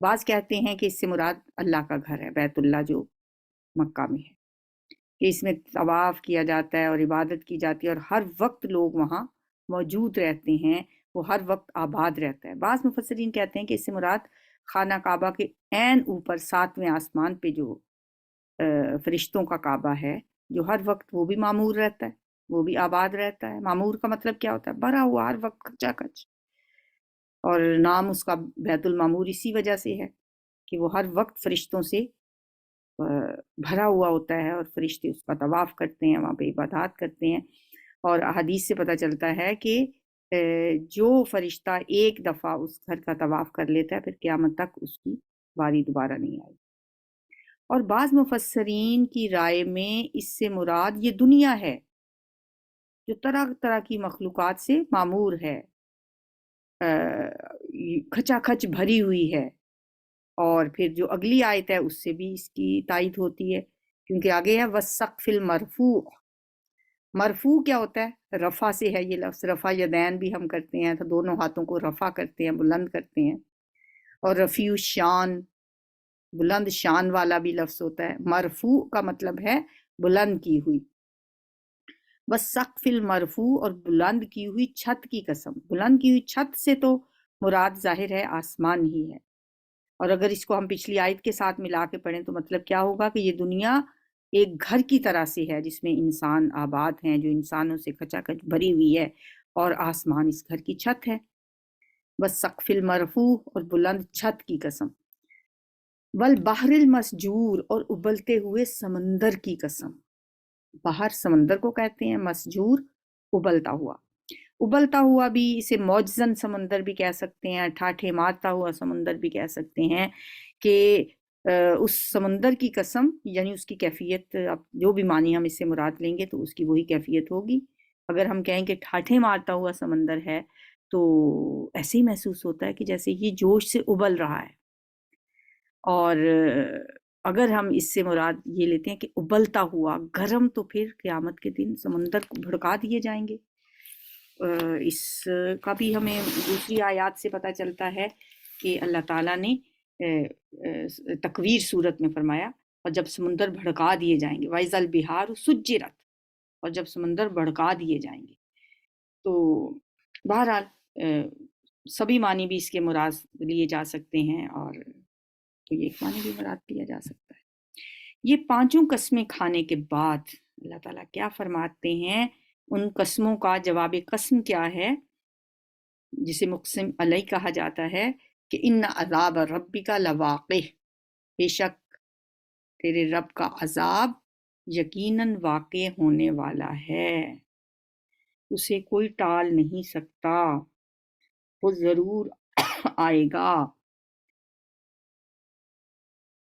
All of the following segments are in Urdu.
بعض کہتے ہیں کہ اس سے مراد اللہ کا گھر ہے، بیت اللہ جو مکہ میں ہے، کہ اس میں طواف کیا جاتا ہے اور عبادت کی جاتی ہے اور ہر وقت لوگ وہاں موجود رہتے ہیں، وہ ہر وقت آباد رہتا ہے۔ بعض مفسرین کہتے ہیں کہ اس سے مراد خانہ کعبہ کے عین اوپر 7ویں آسمان پہ جو فرشتوں کا کعبہ ہے، جو ہر وقت وہ بھی معمور رہتا ہے، وہ بھی آباد رہتا ہے۔ معمور کا مطلب کیا ہوتا ہے؟ بھرا ہوا، ہر وقت کچا کچ، اور نام اس کا بیت المعمور اسی وجہ سے ہے کہ وہ ہر وقت فرشتوں سے بھرا ہوا ہوتا ہے، اور فرشتے اس کا طواف کرتے ہیں، وہاں پہ عبادات کرتے ہیں۔ اور حدیث سے پتہ چلتا ہے کہ جو فرشتہ ایک دفعہ اس گھر کا طواف کر لیتا ہے، پھر قیامت تک اس کی باری دوبارہ نہیں آئی۔ اور بعض مفسرین کی رائے میں اس سے مراد یہ دنیا ہے جو طرح طرح کی مخلوقات سے معمور ہے، کھچا کھچ بھری ہوئی ہے۔ اور پھر جو اگلی آیت ہے اس سے بھی اس کی تائید ہوتی ہے، کیونکہ آگے ہے وَالسَّقْفِ الْمَرْفُوعِ۔ مرفوع کیا ہوتا ہے؟ رفع سے ہے یہ لفظ، رفع یدین بھی ہم کرتے ہیں تو دونوں ہاتھوں کو رفع کرتے ہیں، بلند کرتے ہیں، اور رفیع الشان، بلند شان والا بھی لفظ ہوتا ہے۔ مرفوع کا مطلب ہے بلند کی ہوئی۔ بس سقف المرفوع، اور بلند کی ہوئی چھت کی قسم۔ بلند کی ہوئی چھت سے تو مراد ظاہر ہے آسمان ہی ہے، اور اگر اس کو ہم پچھلی آیت کے ساتھ ملا کے پڑھیں تو مطلب کیا ہوگا کہ یہ دنیا ایک گھر کی طرح سے ہے جس میں انسان آباد ہیں، جو انسانوں سے کھچا کھچ بھری ہوئی ہے، اور آسمان اس گھر کی چھت ہے۔ بس سقف المرفوع، اور بلند چھت کی قسم۔ والبحر المسجور، اور ابلتے ہوئے سمندر کی قسم۔ بحر سمندر کو کہتے ہیں، مسجور ابلتا ہوا۔ ابلتا ہوا بھی اسے موجزن سمندر بھی کہہ سکتے ہیں، ٹھاٹھے مارتا ہوا سمندر بھی کہہ سکتے ہیں، کہ اس سمندر کی قسم، یعنی اس کی کیفیت، اب جو بھی معنی ہم اس سے مراد لیں گے تو اس کی وہی کیفیت ہوگی۔ اگر ہم کہیں کہ ٹھاٹھے مارتا ہوا سمندر ہے تو ایسے ہی محسوس ہوتا ہے کہ جیسے یہ جوش سے ابل رہا ہے۔ اور اگر ہم اس سے مراد یہ لیتے ہیں کہ ابلتا ہوا گرم، تو پھر قیامت کے دن سمندر کو بھڑکا دیے جائیں گے۔ اس کا بھی ہمیں دوسری آیات سے پتہ چلتا ہے کہ اللہ تعالیٰ نے تکویر صورت میں فرمایا، اور جب سمندر بھڑکا دیے جائیں گے، وَإِذَا الْبِحَارُ سُجِّرَتْ، اور جب سمندر بھڑکا دیے جائیں گے۔ تو بہرحال سبھی معنی بھی اس کے مراد لیے جا سکتے ہیں، اور تو یہ ایک معنی بھی مراد لیا جا سکتا ہے۔ یہ پانچوں قسمیں کھانے کے بعد اللہ تعالیٰ کیا فرماتے ہیں؟ ان قسموں کا جواب قسم کیا ہے، جسے مقسم علیہ کہا جاتا ہے، کہ ان عذاب ربک لواقع، بے شک تیرے رب کا عذاب یقیناً واقع ہونے والا ہے، اسے کوئی ٹال نہیں سکتا، وہ ضرور آئے گا۔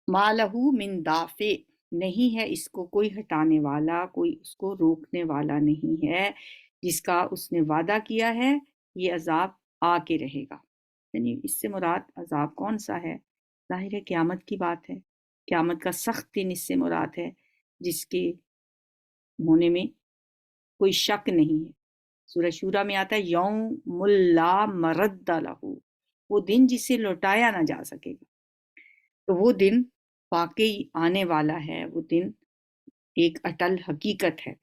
ما لہو من دافع، نہیں ہے اس کو کوئی ہٹانے والا، کوئی اس کو روکنے والا نہیں ہے، جس کا اس نے وعدہ کیا ہے یہ عذاب آ کے رہے گا۔ یعنی اس سے مراد عذاب کون سا ہے؟ ظاہر ہے قیامت کی بات ہے، قیامت کا سخت دن اس سے مراد ہے، جس کے ہونے میں کوئی شک نہیں ہے۔ سورہ شورہ میں آتا ہے یوم لا مرد لہ، وہ دن جسے لوٹایا نہ جا سکے گا۔ تو وہ دن واقعی آنے والا ہے، وہ دن ایک اٹل حقیقت ہے۔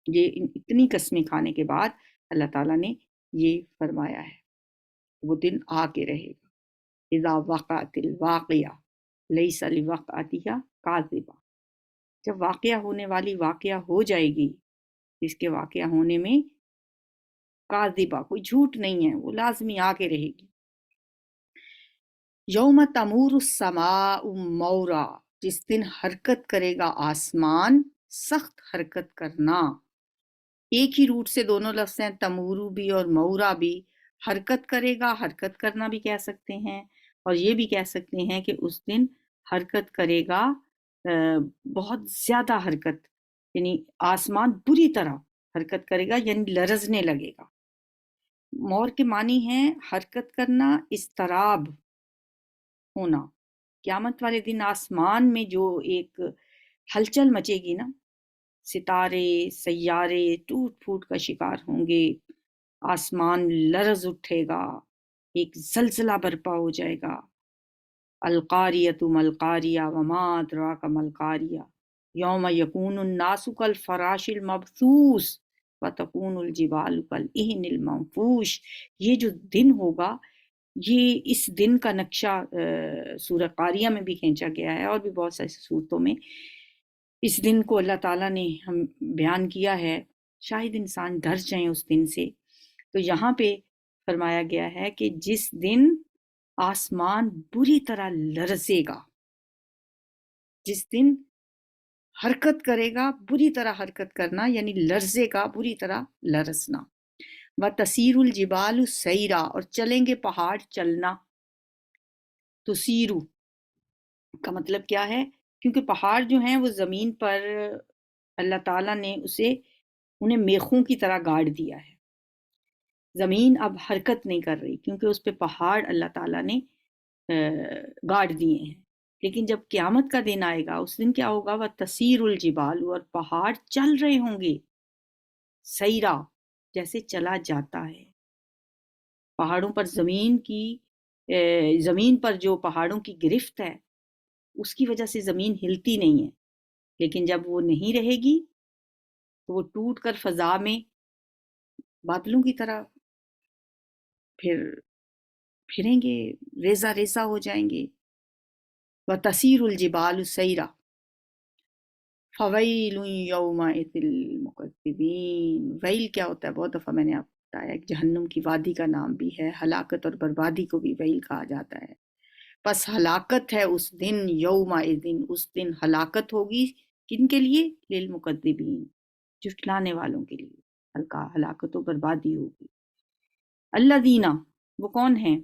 یہ اتنی قسمیں کھانے کے بعد اللہ تعالیٰ نے یہ فرمایا ہے، وہ دن آ کے رہے گا۔ اذا وقعت الواقعہ لیس لوقعتہا کاذبہ، جب واقعہ ہونے والی واقعہ ہو جائے گی، اس کے واقعہ ہونے میں کاذبہ، کوئی جھوٹ نہیں ہے، وہ لازمی آ کے رہے گی۔ یوم تمور السماء مورا، جس دن حرکت کرے گا آسمان، سخت حرکت کرنا۔ ایک ہی روٹ سے دونوں لفظ ہیں، تمورو بھی اور مورا بھی۔ حرکت کرے گا، حرکت کرنا بھی کہہ سکتے ہیں، اور یہ بھی کہہ سکتے ہیں کہ اس دن حرکت کرے گا، بہت زیادہ حرکت، یعنی آسمان بری طرح حرکت کرے گا، یعنی لرزنے لگے گا۔ مور کے معنی ہیں حرکت کرنا، اضطراب ہونا۔ قیامت والے دن آسمان میں جو ایک ہلچل مچے گی نا، ستارے سیارے ٹوٹ پھوٹ کا شکار ہوں گے، آسمان لرز اٹھے گا، ایک زلزلہ برپا ہو جائے گا، القاریۃ ملقاریہ وما ادراک ملقاریہ یوم یکون الناس کالفراش المبثوث وتکون الجبال کالعہن المنفوش۔ یہ جو دن ہوگا، یہ اس دن کا نقشہ سورہ قاریہ میں بھی کھینچا گیا ہے اور بھی بہت ساری صورتوں میں اس دن کو اللہ تعالیٰ نے ہم بیان کیا ہے، شاید انسان ڈر جائیں اس دن سے۔ تو یہاں پہ فرمایا گیا ہے کہ جس دن آسمان بری طرح لرزے گا، جس دن حرکت کرے گا، بری طرح حرکت کرنا یعنی لرزے گا، بری طرح لرزنا۔ وَتَسِيرُ الْجِبَالُ سَيْرًا، اور چلیں گے پہاڑ چلنا۔ تسیرو کا مطلب کیا ہے؟ کیونکہ پہاڑ جو ہیں وہ زمین پر اللہ تعالیٰ نے انہیں میخوں کی طرح گاڑ دیا ہے۔ زمین اب حرکت نہیں کر رہی کیونکہ اس پہ پہاڑ اللہ تعالیٰ نے گاڑ دیے ہیں۔ لیکن جب قیامت کا دن آئے گا، اس دن کیا ہوگا؟ وَتَسِيرُ الْجِبَالُ، اور پہاڑ چل رہے ہوں گے، سیرا جیسے چلا جاتا ہے۔ پہاڑوں پر زمین پر جو پہاڑوں کی گرفت ہے، اس کی وجہ سے زمین ہلتی نہیں ہے، لیکن جب وہ نہیں رہے گی تو وہ ٹوٹ کر فضا میں بادلوں کی طرح پھریں گے، ریزہ ریزہ ہو جائیں گے۔ وَتَسِيرُ الْجِبَالُ سَيْرًا فَوَيْلٌ يَوْمَئِذٍ لِّلْمُكَذِّبِينَ۔ ویل کیا ہوتا ہے؟ بہت دفعہ میں نے آپ کو بتایا کہ جہنم کی وادی کا نام بھی ہے، ہلاکت اور بربادی کو بھی ویل کہا جاتا ہے۔ بس ہلاکت ہے اس دن، یومئذ، اس دن ہلاکت ہوگی کن کے لیے؟ للمکذبین، جھٹلانے والوں کے لیے ہلاکت و بربادی ہوگی۔ الذین، وہ کون ہیں؟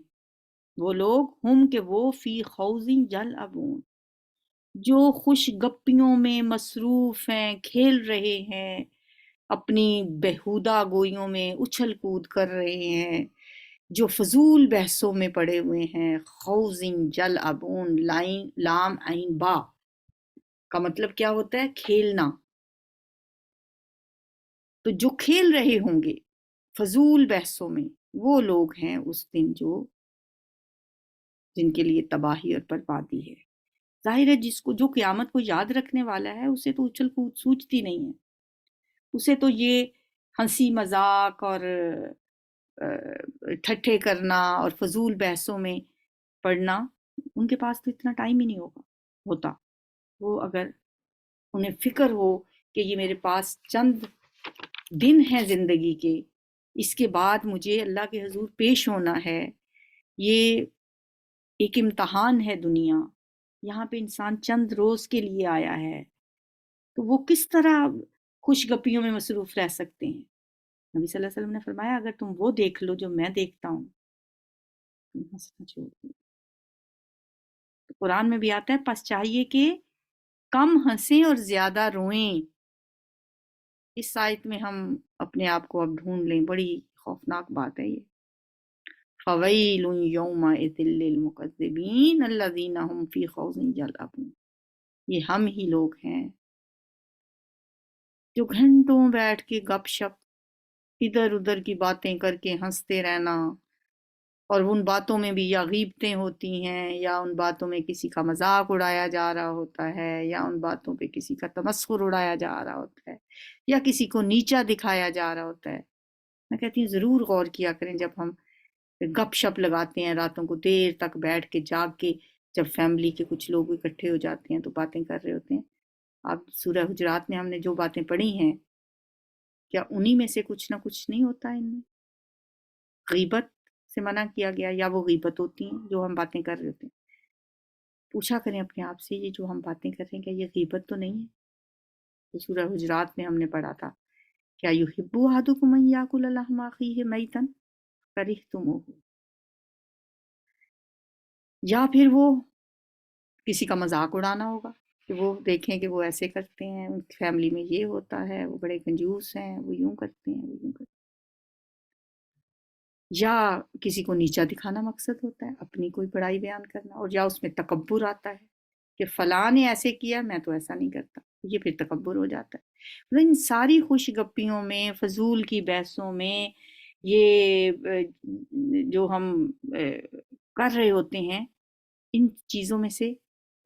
وہ لوگ، ہم کہ وہ، فی خوض یلعبون، جو خوش گپیوں میں مصروف ہیں، کھیل رہے ہیں، اپنی بےہودہ گوئیوں میں اچھل کود کر رہے ہیں، جو فضول بحثوں میں پڑے ہوئے ہیں۔ خوضن یلعبون، لام عین با کا مطلب کیا ہوتا ہے؟ کھیلنا۔ تو جو کھیل رہے ہوں گے فضول بحثوں میں، وہ لوگ ہیں اس دن جن کے لیے تباہی اور بربادی ہے۔ ظاہر ہے جو قیامت کو یاد رکھنے والا ہے، اسے تو اچھل کود سوچتی نہیں ہے، اسے تو یہ ہنسی مذاق اور ٹھٹھے کرنا اور فضول بحثوں میں پڑھنا، ان کے پاس تو اتنا ٹائم ہی نہیں ہوتا۔ وہ اگر انہیں فکر ہو کہ یہ میرے پاس چند دن ہیں زندگی کے، اس کے بعد مجھے اللہ کے حضور پیش ہونا ہے، یہ ایک امتحان ہے دنیا، یہاں پہ انسان چند روز کے لیے آیا ہے، تو وہ کس طرح خوش گپیوں میں مصروف رہ سکتے ہیں؟ نبی صلی اللہ علیہ وسلم نے فرمایا اگر تم وہ دیکھ لو جو میں دیکھتا ہوں، تم ہنسنا چھوڑ دو۔ تو قرآن میں بھی آتا ہے پس چاہیے کہ کم ہنسیں اور زیادہ روئیں۔ اس آیت میں ہم اپنے آپ کو اب ڈھونڈ لیں، بڑی خوفناک بات ہے یہ۔ فَوَيْلٌ يَوْمَئِذٍ لِّلْمُكَذِّبِينَ الَّذِينَ هُمْ فِي خَوْضٍ يَلْعَبُونَ۔ یہ ہم ہی لوگ ہیں جو گھنٹوں بیٹھ کے گپ شپ ادھر ادھر کی باتیں کر کے ہنستے رہنا، اور ان باتوں میں بھی یا غیبتیں ہوتی ہیں، یا ان باتوں میں کسی کا مذاق اڑایا جا رہا ہوتا ہے، یا ان باتوں پہ کسی کا تمسخر اڑایا جا رہا ہوتا ہے، یا کسی کو نیچا دکھایا جا رہا ہوتا ہے۔ میں کہتی ہوں ضرور غور کیا کریں جب ہم گپ شپ لگاتے ہیں راتوں کو دیر تک بیٹھ کے جاگ کے، جب فیملی کے کچھ لوگ اکٹھے ہو جاتے ہیں تو باتیں کر رہے ہوتے ہیں۔ اب سورہ حجرات میں ہم نے جو باتیں پڑھی ہیں، کیا انہی میں سے کچھ نہ کچھ نہیں ہوتا ہے ان میں؟ غیبت سے منع کیا گیا، یا وہ غیبت ہوتی ہیں جو ہم باتیں کر رہے ہوتے ہیں؟ پوچھا کریں اپنے آپ سے، یہ جو ہم باتیں کر رہے ہیں کیا یہ غیبت تو نہیں ہے؟ تو سورہ حجرات میں ہم نے پڑھا تھا کیا یحب احدکم ان یاکل لحم اخیہ میتا کرہتموہ، یا پھر وہ کسی کا مذاق اڑانا ہوگا کہ وہ دیکھیں کہ وہ ایسے کرتے ہیں، ان کی فیملی میں یہ ہوتا ہے، وہ بڑے کنجوس ہیں، وہ یوں کرتے ہیں، وہ یوں کرتے ہیں، یا کسی کو نیچا دکھانا مقصد ہوتا ہے، اپنی کوئی بڑائی بیان کرنا، اور یا اس میں تکبر آتا ہے کہ فلاں نے ایسے کیا میں تو ایسا نہیں کرتا، یہ پھر تکبر ہو جاتا ہے۔ مطلب ان ساری خوش گپیوں میں، فضول کی بحثوں میں، یہ جو ہم کر رہے ہوتے ہیں، ان چیزوں میں سے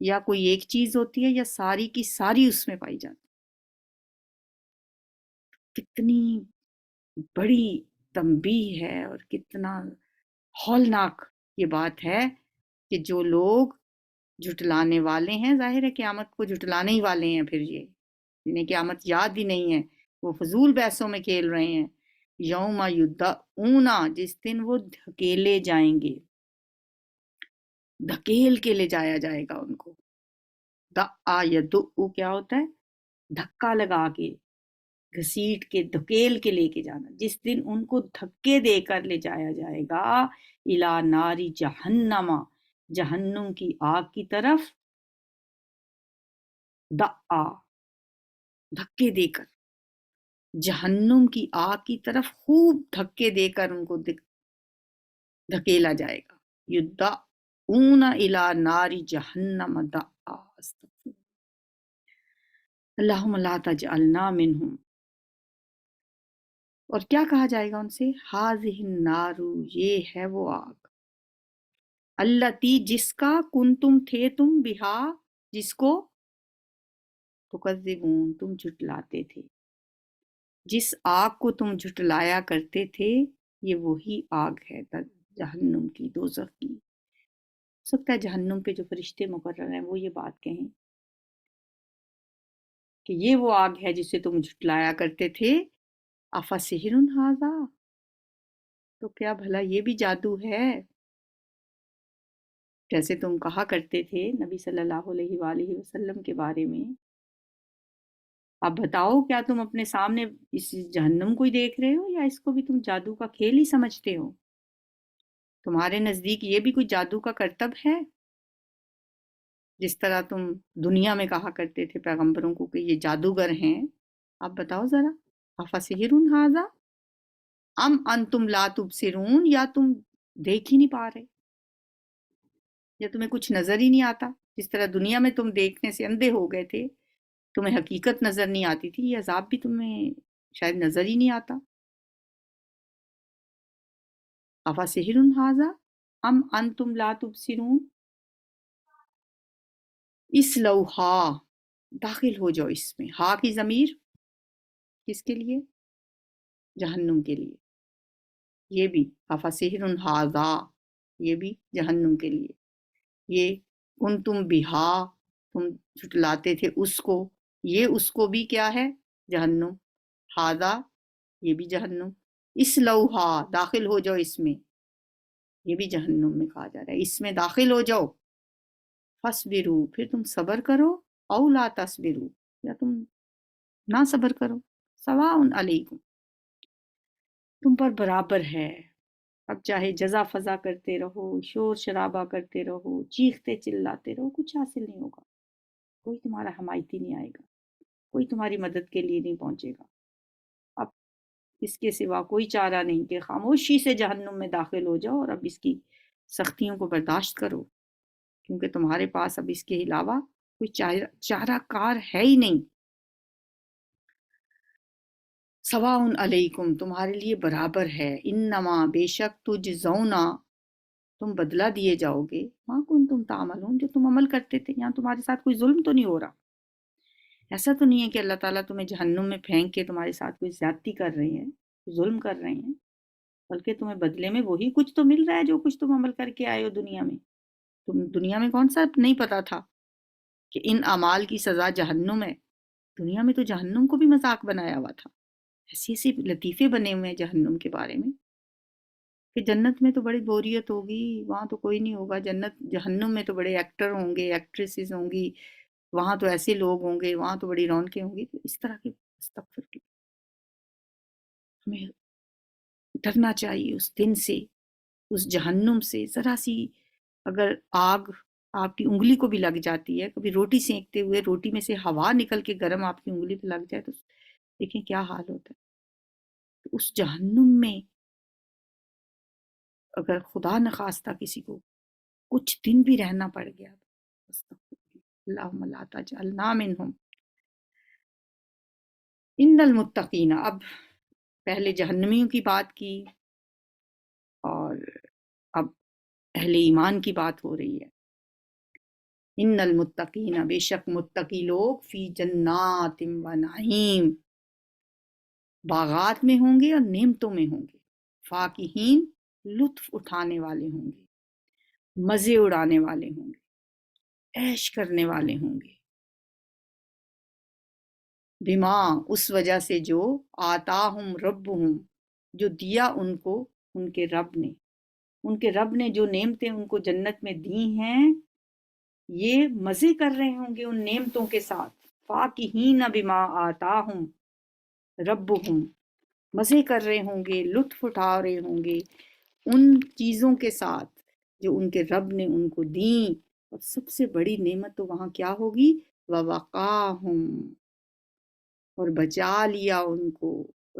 یا کوئی ایک چیز ہوتی ہے یا ساری کی ساری اس میں پائی جاتی ہے۔ کتنی بڑی تنبیہ ہے اور کتنا ہولناک یہ بات ہے کہ جو لوگ جھٹلانے والے ہیں، ظاہر ہے قیامت کو جھٹلانے ہی والے ہیں، پھر یہ جنہیں قیامت یاد ہی نہیں ہے وہ فضول بحثوں میں کھیل رہے ہیں۔ یوم یدعونا، جس دن وہ دھکیلے جائیں گے، دھکیل کے لے جایا جائے گا ان کو۔ دعا یدعو کیا ہوتا ہے؟ دھکا لگا کے، گھسیٹ کے، دھکیل کے لے کے جانا۔ جس دن ان کو دھکے دے کر لے جایا جائے گا الی ناری جہنم، جہنم کی آگ کی طرف، دعا، دھکے دے کر، جہنم کی آگ کی طرف خوب دھکے دے کر ان کو دھکیلا جائے گا۔ یدعون الی ناری جہنم دعا، اللہم لا تجعلنا منہم۔ اور کیا کہا جائے گا ان سے؟ ہاذہ النار، یہ ہے وہ آگ، التی، جس کا کنتم تھے تم، بہا، جس کو، تکذبون، تم جھٹلاتے تھے، جس آگ کو تم جھٹلایا کرتے تھے، یہ وہی آگ ہے جہنم کی، دوزخ کی۔ ہو سکتا ہے جہنم پہ جو فرشتے مقرر ہیں وہ یہ بات کہیں کہ یہ وہ آگ ہے جسے تم جھٹلایا کرتے تھے۔ افسحر ھذا، تو کیا بھلا یہ بھی جادو ہے؟ جیسے تم کہا کرتے تھے نبی صلی اللہ علیہ وآلہ وسلم کے بارے میں، اب بتاؤ کیا تم اپنے سامنے اس جہنم کو ہی دیکھ رہے ہو یا اس کو بھی تم جادو کا کھیل ہی سمجھتے ہو؟ تمہارے نزدیک یہ بھی کوئی جادو کا کرتب ہے؟ جس طرح تم دنیا میں کہا کرتے تھے پیغمبروں کو کہ یہ جادوگر ہیں، اب بتاؤ ذرا، افسحر ھذا ام انتم لا تبصرون، یا تم دیکھ ہی نہیں پا رہے، یا تمہیں کچھ نظر ہی نہیں آتا؟ جس طرح دنیا میں تم دیکھنے سے اندھے ہو گئے تھے، تمہیں حقیقت نظر نہیں آتی تھی، یہ عذاب بھی تمہیں شاید نظر ہی نہیں آتا۔ افسحر ھذا ام انتم لا تبصرون، اصلوہا، داخل ہو جاؤ اس میں، ہا کی ضمیر کس کے لیے؟ جہنم کے لیے۔ یہ بھی افسحر ھذا، یہ بھی جہنم کے لیے۔ یہ کنتم بہا، تم جھٹلاتے تھے اس کو، یہ اس کو بھی کیا ہے؟ جہنم۔ ھذا، یہ بھی جہنم۔ اصلوہا، داخل ہو جاؤ اس میں، یہ بھی جہنم میں کہا جا رہا ہے، اس میں داخل ہو جاؤ۔ فصبرو، پھر تم صبر کرو، او لا تصبرو، یا تم نہ صبر کرو، سواء علیکم، تم پر برابر ہے۔ اب چاہے جزا فضا کرتے رہو، شور شرابہ کرتے رہو، چیختے چلاتے رہو، کچھ حاصل نہیں ہوگا، کوئی تمہارا حمایتی نہیں آئے گا، کوئی تمہاری مدد کے لیے نہیں پہنچے گا۔ اب اس کے سوا کوئی چارہ نہیں کہ خاموشی سے جہنم میں داخل ہو جاؤ اور اب اس کی سختیوں کو برداشت کرو، کیونکہ تمہارے پاس اب اس کے علاوہ کوئی چارہ کار ہے ہی نہیں۔ سواء علیکم، تمہارے لیے برابر ہے، انما، بے شک، تجزونا، تم بدلہ دیے جاؤ گے، ما کنتم تعملون، جو تم عمل کرتے تھے۔ یہاں تمہارے ساتھ کوئی ظلم تو نہیں ہو رہا، ایسا تو نہیں ہے کہ اللہ تعالیٰ تمہیں جہنم میں پھینک کے تمہارے ساتھ کوئی زیادتی کر رہے ہیں، ظلم کر رہے ہیں، بلکہ تمہیں بدلے میں وہی کچھ تو مل رہا ہے جو کچھ تم عمل کر کے آئے ہو دنیا میں۔ تم دنیا میں کون سا نہیں پتا تھا کہ ان اعمال کی سزا جہنم ہے؟ دنیا میں تو جہنم کو بھی مذاق بنایا ہوا تھا، ایسی ایسی لطیفے بنے ہوئے ہیں جہنم کے بارے میں کہ جنت میں تو بڑی بوریت ہوگی، وہاں تو کوئی نہیں ہوگا، جنت جہنم میں تو بڑے ایکٹر ہوں گے، ایکٹریسز ہوں گی، وہاں تو ایسے لوگ ہوں گے، وہاں تو بڑی رونقیں ہوں گی۔ تو اس طرح کے استغفر اللہ، ہمیں ڈرنا چاہیے اس دن سے، اس جہنم سے۔ ذرا سی اگر آگ آپ کی انگلی کو بھی لگ جاتی ہے، کبھی روٹی سینکتے ہوئے روٹی میں سے ہوا نکل کے گرم آپ کی انگلی پہ لگ جائے تو دیکھیں کیا حال ہوتا ہے۔ تو اس جہنم میں اگر خدا نخواستہ کسی کو کچھ دن بھی رہنا پڑ گیا، اللہم لا تجعلنا منہم۔ ان المتقین، اب پہلے جہنمیوں کی بات کی اور اب اہل ایمان کی بات ہو رہی ہے۔ ان المتقین، بے شک متقی لوگ، فی جنات و نعیم، باغات میں ہوں گے اور نعمتوں میں ہوں گے، فاکہین، لطف اٹھانے والے ہوں گے، مزے اڑانے والے ہوں گے، عیش کرنے والے ہوں گے، بما، اس وجہ سے جو آتاہم ربہم، جو دیا ان کو ان کے رب نے، ان کے رب نے جو نعمتیں ان کو جنت میں دی ہیں، یہ مزے کر رہے ہوں گے ان نعمتوں کے ساتھ، فاکہین بما آتاہم ربہم، مزے کر رہے ہوں گے، لطف اٹھا رہے ہوں گے ان چیزوں کے ساتھ جو ان کے رب نے ان کو دیں، اور سب سے بڑی نعمت تو وہاں کیا ہوگی، وَوَقَاهُمْ، اور بچا لیا ان کو،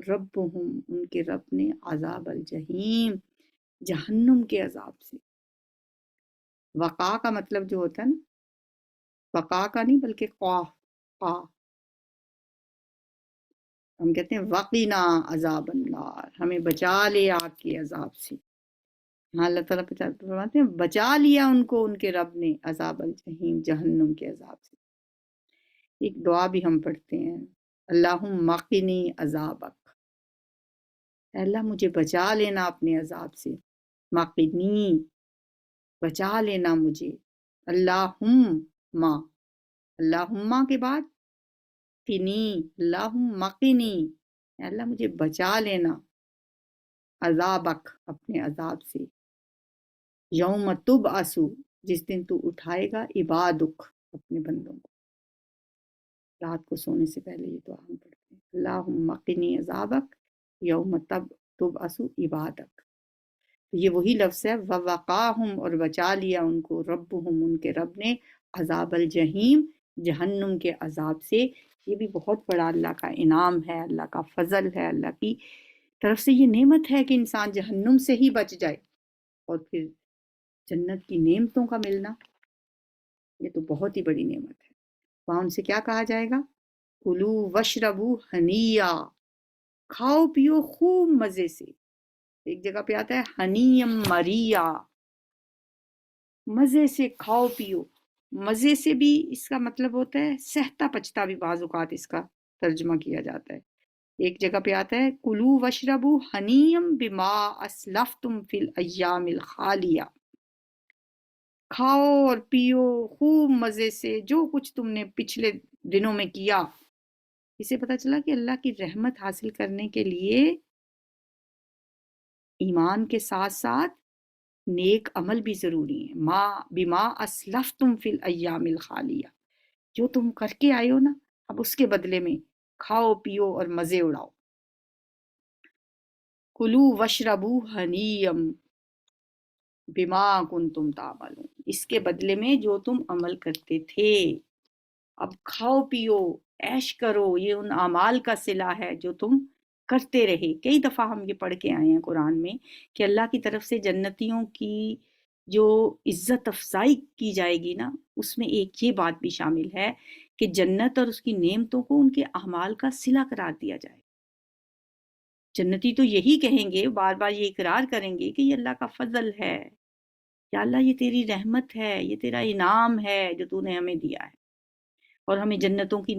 ربہم، ان کے رب نے، عذاب الجحیم، جہنم کے عذاب سے۔ وقا کا مطلب جو ہوتا ہے نا، وقا کا نہیں بلکہ قاف، قا، ہم کہتے ہیں وقینا عذاب النار، ہمیں بچا لے آگ کے عذاب سے۔ ہاں اللہ تعالیٰ فرماتے ہیں بچا لیا ان کو ان کے رب نے عذاب الجحیم، جہنم کے عذاب سے۔ ایک دعا بھی ہم پڑھتے ہیں، اللہم قنی عذابک، اے اللہ مجھے بچا لینا اپنے عذاب سے، مقنی، بچا لینا مجھے، اللہم، اللہم کے بعد قنی، اللہم قنی، اے اللہ مجھے بچا لینا، عذابک، اپنے عذاب سے، یوم تبعث، جس دن تو اٹھائے گا، عبادک، اپنے بندوں کو۔ رات کو سونے سے پہلے یہ دعا ہم پڑھتے ہیں، اللہم قنی عذابک یوم تبعث عبادک۔ یہ وہی لفظ ہے، وَوَقَاهُمْ، اور بچا لیا ان کو، ربہم، ان کے رب نے، عذاب الجحیم، جہنم کے عذاب سے۔ یہ بھی بہت بڑا اللہ کا انعام ہے، اللہ کا فضل ہے، اللہ کی طرف سے یہ نعمت ہے کہ انسان جہنم سے ہی بچ جائے، اور پھر جنت کی نعمتوں کا ملنا، یہ تو بہت ہی بڑی نعمت ہے۔ وہاں ان سے کیا کہا جائے گا، کلو وشربو ہنیا، کھاؤ پیو خوب مزے سے۔ ایک جگہ پہ آتا ہے ہنیم مریا، مزے سے کھاؤ پیو، مزے سے بھی اس کا مطلب ہوتا ہے سہتا پچتا بھی بعض اوقات اس کا ترجمہ کیا جاتا ہے۔ ایک جگہ پہ آتا ہے کلو وشربو ہنیم بما اسلفتم فی الایام الخالیہ، کھاؤ اور پیو خوب مزے سے جو کچھ تم نے پچھلے دنوں میں کیا۔ اسے پتہ چلا کہ اللہ کی رحمت حاصل کرنے کے لیے ایمان کے ساتھ ساتھ نیک عمل بھی ضروری ہے۔ ما بما اسلفتم فی الایام الخالیہ، جو تم کر کے آئے ہو نا، اب اس کے بدلے میں کھاؤ پیو اور مزے اڑاؤ۔ کلو وشربو ہنیم بما کنتم تعملون، اس کے بدلے میں جو تم عمل کرتے تھے، اب کھاؤ پیو، عیش کرو، یہ ان اعمال کا صلہ ہے جو تم کرتے رہے۔ کئی دفعہ ہم یہ پڑھ کے آئے ہیں قرآن میں کہ اللہ کی طرف سے جنتیوں کی جو عزت افزائی کی جائے گی نا، اس میں ایک یہ بات بھی شامل ہے کہ جنت اور اس کی نعمتوں کو ان کے اعمال کا صلہ قرار دیا جائے۔ جنتی تو یہی کہیں گے، بار بار یہ اقرار کریں گے کہ یہ اللہ کا فضل ہے، یا اللہ یہ تیری رحمت ہے، یہ تیرا انعام ہے جو تو نے ہمیں دیا ہے، اور ہمیں جنتوں کی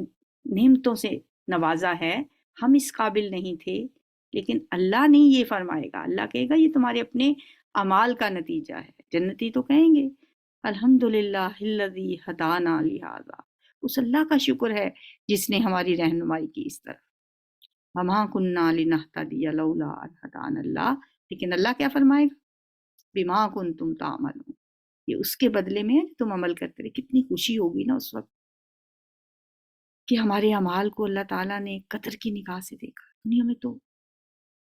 نعمتوں سے نوازا ہے، ہم اس قابل نہیں تھے، لیکن اللہ نہیں یہ فرمائے گا، اللہ کہے گا یہ تمہارے اپنے اعمال کا نتیجہ ہے۔ جنتی تو کہیں گے الحمدللہ الذی ہدانا لہذا، اس اللہ کا شکر ہے جس نے ہماری رہنمائی کی اس طرف، وما کننا لنہتدی لولا ان ہدانا اللہ، لیکن اللہ کیا فرمائے گا، بما کنتم تعملون، یہ اس کے بدلے میں ہے جو تم عمل کرتے رہے۔ کتنی خوشی ہوگی نا اس وقت کہ ہمارے اعمال کو اللہ تعالیٰ نے قدر کی نگاہ سے دیکھا۔ دنیا میں تو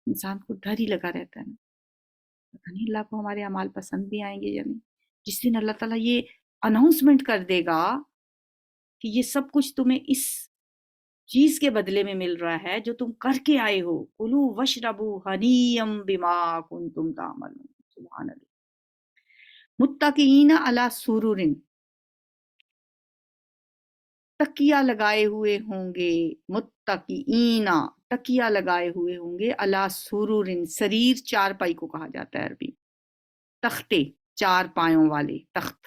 انسان کو ڈر ہی لگا رہتا ہے نا، پتہ نہیں اللہ کو ہمارے اعمال پسند بھی آئیں گے یا نہیں۔ جس دن اللہ تعالیٰ یہ اناؤنسمنٹ کر دے گا کہ یہ سب کچھ تمہیں اس چیز کے بدلے میں مل رہا ہے جو تم کر کے آئے ہو، کلو وشربو ہنیم بما کنتم تعملون، سبحان اللہ۔ متکئین علی سرر، تکیہ لگائے ہوئے ہوں گے، متکئین، تکیہ لگائے ہوئے ہوں گے، علی سرر، سریر چار پائی کو کہا جاتا ہے عربی، تختے، چار پایوں والے تخت،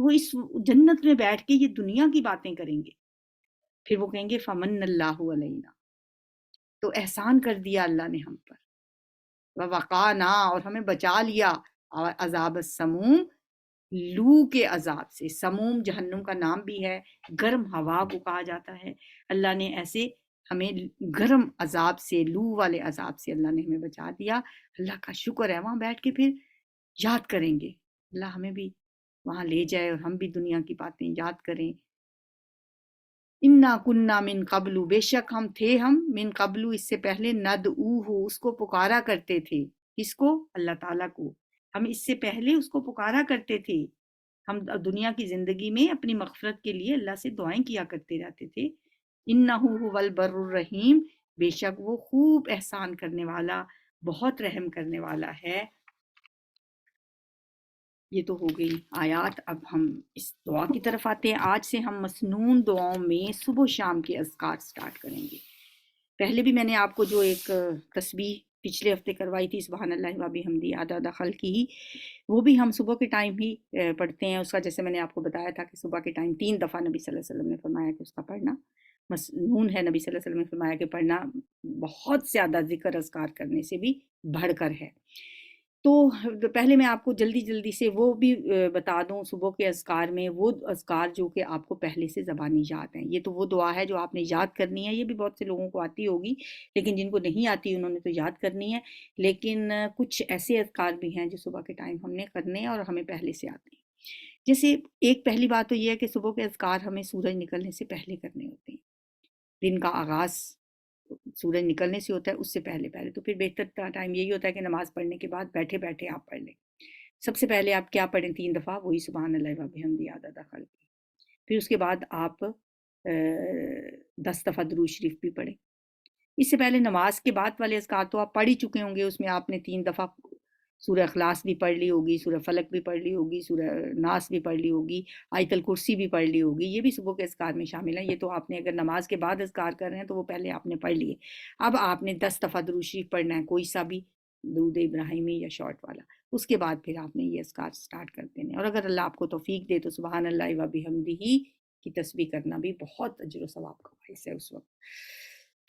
وہ اس جنت میں بیٹھ کے یہ دنیا کی باتیں کریں گے، پھر وہ کہیں گے فمن اللہ علینا، تو احسان کر دیا اللہ نے ہم پر، وقانا، اور ہمیں بچا لیا، اور عذاب السموم، لو کے عذاب سے۔ سموم جہنم کا نام بھی ہے، گرم ہوا کو کہا جاتا ہے۔ اللہ نے ایسے ہمیں گرم عذاب سے، لو والے عذاب سے اللہ نے ہمیں بچا دیا۔ اللہ کا شکر ہے، وہاں بیٹھ کے پھر یاد کریں گے، اللہ ہمیں بھی وہاں لے جائے اور ہم بھی دنیا کی باتیں یاد کریں۔ انا کننا من قبل، بے شک ہم تھے، ہم من قبل، اس سے پہلے، ندعوہ، اس کو پکارا کرتے تھے۔ کس کو؟ اللہ تعالیٰ کو۔ ہم اس سے پہلے اس کو پکارا کرتے تھے، ہم دنیا کی زندگی میں اپنی مغفرت کے لیے اللہ سے دعائیں کیا کرتے رہتے تھے۔ انہ هو البر الرحیم، بے شک وہ خوب احسان کرنے والا، بہت رحم کرنے والا ہے۔ یہ تو ہو گئی آیات۔ اب ہم اس دعا کی طرف آتے ہیں۔ آج سے ہم مسنون دعاؤں میں صبح و شام کے اذکار سٹارٹ کریں گے۔ پہلے بھی میں نے آپ کو جو ایک تسبیح پچھلے ہفتے کروائی تھی، سبحان اللہ و بحمدہ عدد خلقہ، وہ بھی ہم صبح کے ٹائم ہی پڑھتے ہیں۔ اس کا جیسے میں نے آپ کو بتایا تھا کہ صبح کے ٹائم 3 دفعہ نبی صلی اللہ علیہ وسلم نے فرمایا کہ اس کا پڑھنا مسنون ہے۔ نبی صلی اللہ علیہ وسلم نے فرمایا کہ پڑھنا بہت زیادہ ذکر اذکار کرنے سے بھی بڑھ کر ہے۔ تو پہلے میں آپ کو جلدی سے وہ بھی بتا دوں، صبح کے اذکار میں وہ اذکار جو کہ آپ کو پہلے سے زبانی یاد ہیں۔ یہ تو وہ دعا ہے جو آپ نے یاد کرنی ہے، یہ بھی بہت سے لوگوں کو آتی ہوگی، لیکن جن کو نہیں آتی انہوں نے تو یاد کرنی ہے۔ لیکن کچھ ایسے اذکار بھی ہیں جو صبح کے ٹائم ہم نے کرنے ہیں اور ہمیں پہلے سے آتے ہیں۔ جیسے ایک پہلی بات تو یہ ہے کہ صبح کے اذکار ہمیں سورج نکلنے سے پہلے کرنے ہوتے ہیں۔ دن کا آغاز سورج نکلنے سے ہوتا ہے، اس سے پہلے تو پھر بہتر ٹائم یہی ہوتا ہے کہ نماز پڑھنے کے بعد بیٹھے بیٹھے آپ پڑھ لیں۔ سب سے پہلے آپ کیا پڑھیں؟ 3 دفعہ وہی سبحان اللہ و بحمدہ عدد خلقہ۔ پھر اس کے بعد آپ 10 دفعہ درود شریف بھی پڑھیں۔ اس سے پہلے نماز کے بعد والے اذکار تو آپ پڑھ ہی چکے ہوں گے، اس میں آپ نے 3 دفعہ سورہ اخلاص بھی پڑھ لی ہوگی، سورہ فلق بھی پڑھ لی ہوگی، سورہ ناس بھی پڑھ لی ہوگی، آیت الکرسی بھی پڑھ لی ہوگی۔ یہ بھی صبح کے اذکار میں شامل ہیں۔ یہ تو آپ نے اگر نماز کے بعد اذکار کر رہے ہیں تو وہ پہلے آپ نے پڑھ لیے۔ اب آپ نے 10 دفعہ درود شریف پڑھنا ہے، کوئی سا بھی، درود ابراہیمی یا شارٹ والا۔ اس کے بعد پھر آپ نے یہ اذکار سٹارٹ کر دینے، اور اگر اللہ آپ کو توفیق دے تو سبحان اللہ و بحمدہ کی تسبیح کرنا بھی بہت اجر و ثواب کا باعث ہے اس وقت۔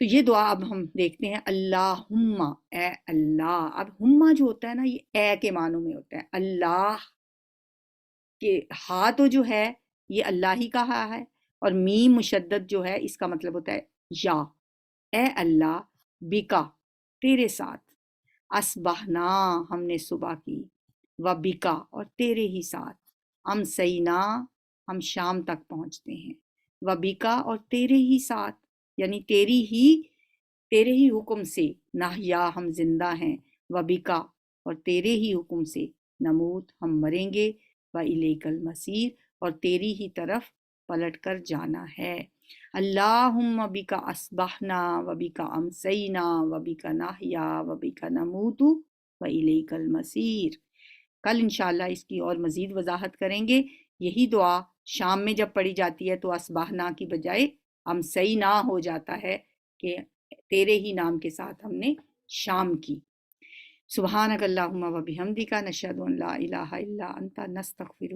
تو یہ دعا اب ہم دیکھتے ہیں۔ اللہم، اے اللہ۔ اب ہما جو ہوتا ہے نا، یہ اے کے معنوں میں ہوتا ہے۔ اللہ کے ہا تو جو ہے یہ اللہ ہی کا ہا ہے، اور میم مشدد جو ہے اس کا مطلب ہوتا ہے یا۔ اے اللہ، بکا، تیرے ساتھ، اسبحنا، ہم نے صبح کی، و بکا، اور تیرے ہی ساتھ، امسینا، ہم شام تک پہنچتے ہیں، و بکا، اور تیرے ہی ساتھ، یعنی تیرے ہی حکم سے، نحیا، ہم زندہ ہیں، و بکا، اور تیرے ہی حکم سے، نموت، ہم مریں گے، و الیک المصیر، اور تیری ہی طرف پلٹ کر جانا ہے۔ اللہم بک اصبحنا و بک امسینا و بک نحیا و بک نموت و الیک المصیر۔ کل انشاءاللہ اس کی اور مزید وضاحت کریں گے۔ یہی دعا شام میں جب پڑھی جاتی ہے تو اصبحنا کی بجائے امسینا ہو جاتا ہے، کہ تیرے ہی نام کے ساتھ ہم نے شام کی۔ سبحانک اللہم و بحمدک، نشہد ان لا الہ الا انت، نستغفرک۔